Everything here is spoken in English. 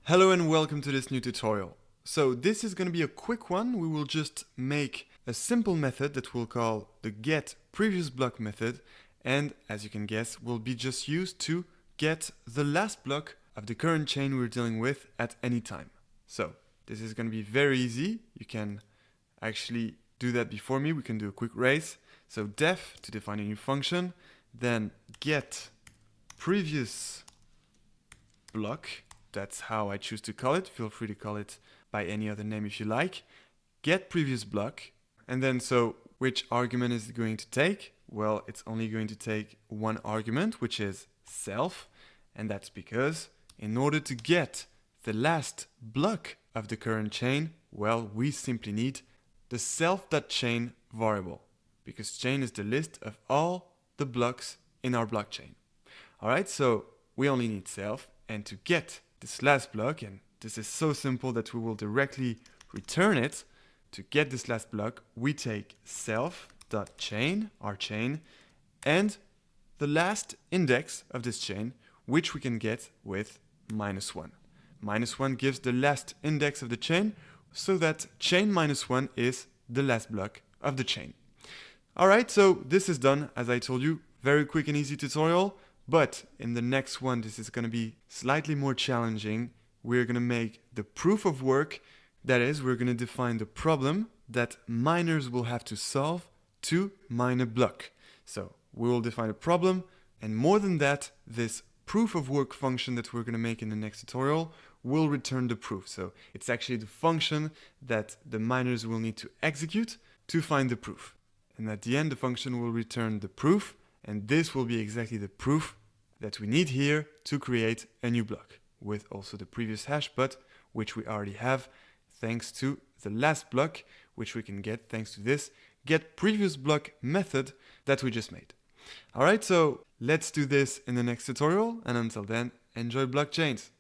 Hello and welcome to this new tutorial. So this is going to be a quick one. We will just make a simple method that we'll call the get previous block method, and as you can guess, will be just used to get the last block of the current chain we're dealing with at any time. So this is going to be very easy. You can actually do that before me. We can do a quick race. So def to define a new function, then get previous block. That's how I choose to call it. Feel free to call it by any other name if you like. Get previous block. And then so which argument is it going to take? Well, it's only going to take one argument, which is self. And that's because in order to get the last block of the current chain, well, we simply need the self.chain variable, because chain is the list of all the blocks in our blockchain. All right, so we only need self, and to get this last block, and this is so simple that we will directly return it. To get this last block, we take self.chain, our chain, and the last index of this chain, which we can get with -1. -1 gives the last index of the chain, so that chain -1 is the last block of the chain. Alright, so this is done, as I told you, very quick and easy tutorial. But in the next one, this is going to be slightly more challenging. We're going to make the proof of work. That is, we're going to define the problem that miners will have to solve to mine a block. So we will define a problem, and more than that, this proof of work function that we're going to make in the next tutorial will return the proof. So it's actually the function that the miners will need to execute to find the proof. And at the end, the function will return the proof, and this will be exactly the proof that we need here to create a new block, with also the previous hash, but which we already have thanks to the last block, which we can get thanks to this get previous block method that we just made. Alright, so let's do this in the next tutorial, and until then, enjoy blockchains!